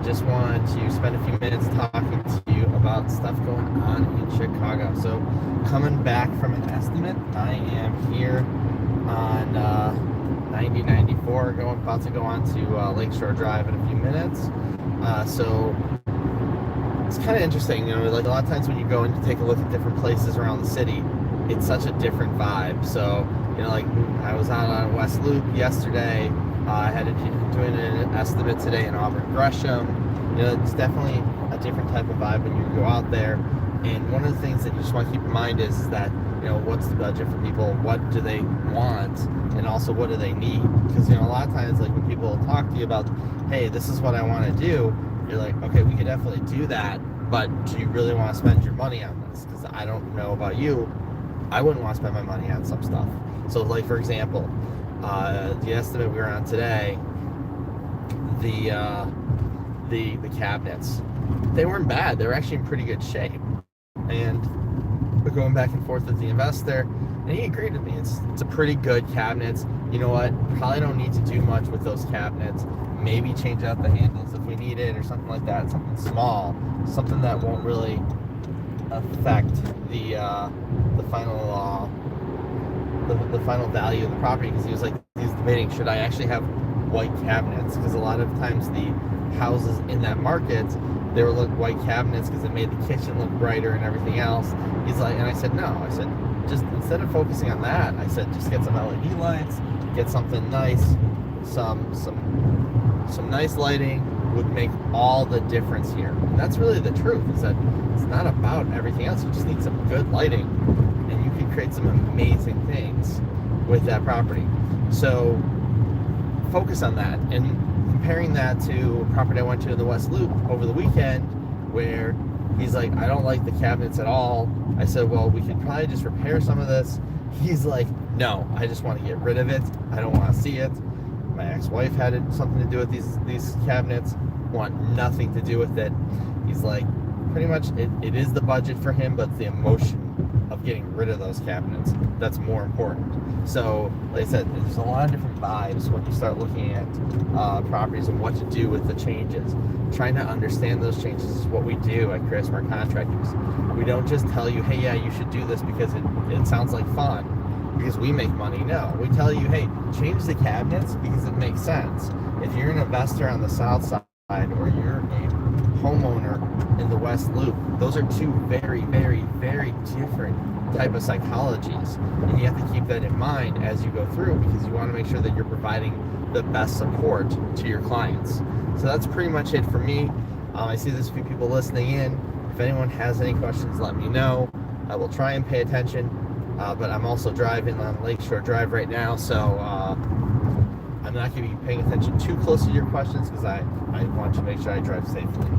just wanted to spend a few minutes talking to you about stuff going on in Chicago. So, coming back from an estimate, I am here on 9094, about to go on to Lakeshore Drive in a few minutes. So it's kind of interesting, like a lot of times when you go and you take a look at different places around the city, it's such a different vibe. So, like I was out on West Loop yesterday. I had doing an estimate today in Auburn Gresham. It's definitely a different type of vibe when you go out there. And one of the things that you just want to keep in mind is that, what's the budget for people? What do they want? And also, what do they need? Because, a lot of times, like when people talk to you about, hey, this is what I want to do, you're like, okay, we could definitely do that. But do you really want to spend your money on this? Because I don't know about you, I wouldn't want to spend my money on some stuff. So, like, for example, the estimate we were on today, the cabinets, they weren't bad. They were actually in pretty good shape. And we're going back and forth with the investor, and he agreed with me. It's a pretty good cabinets. You know what? Probably don't need to do much with those cabinets. Maybe change out the handles if we need it or something like that. Something small, something that won't really affect the final the final value of the property. Because he was debating, should I actually have white cabinets? Because a lot of times the houses in that market, they were white cabinets because it made the kitchen look brighter and everything else. He's like, and I said no. I said, just instead of focusing on that, I said just get some LED lights, get something nice, some nice lighting would make all the difference here. And that's really the truth, is that it's not about everything else. You just need some good lighting, and you can create some amazing things with that property. So focus on that. And comparing that to a property I went to in the West Loop over the weekend, where he's like, I don't like the cabinets at all. I said, well, we could probably just repair some of this. He's like, no, I just want to get rid of it. I don't want to see it. My ex-wife had something to do with these cabinets, want nothing to do with it. He's like, pretty much it is the budget for him, but the emotion of getting rid of those cabinets, that's more important. So, like I said, there's a lot of different vibes when you start looking at properties and what to do with the changes. Trying to understand those changes is what we do at Wicker Park Contractors. We don't just tell you, hey, yeah, you should do this because it sounds like fun, because we make money. No, we tell you, hey, change the cabinets because it makes sense. If you're an investor on the south side or you're a homeowner in the West Loop, those are two very, very, very different type of psychologies, and you have to keep that in mind as you go through, because you want to make sure that you're providing the best support to your clients. So that's pretty much it for me. I see there's a few people listening in. If anyone has any questions, let me know. I will try and pay attention, but I'm also driving on Lakeshore Drive right now, so I'm not going to be paying attention too close to your questions, because I want to make sure I drive safely.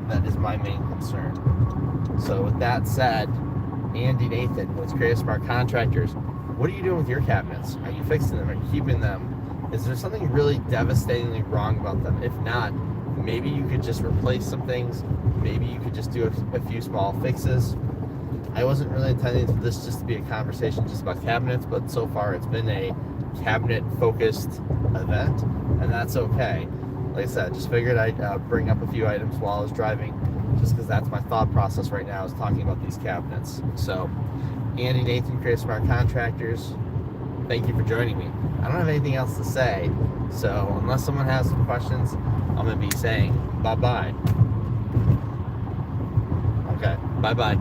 That is my main concern. So with that said, Andy Nathan with Wicker Park Contractors, what are you doing with your cabinets? Are you fixing them? Are you keeping them? Is there something really devastatingly wrong about them? If not, maybe you could just replace some things. Maybe you could just do a few small fixes. I wasn't really intending for this just to be a conversation just about cabinets, but so far it's been a cabinet-focused event, and that's okay. Like I said, just figured I'd bring up a few items while I was driving, just because that's my thought process right now, is talking about these cabinets. So, Andy Nathan, Wicker Park Contractors, thank you for joining me. I don't have anything else to say, so unless someone has some questions, I'm going to be saying bye-bye. Okay, bye-bye.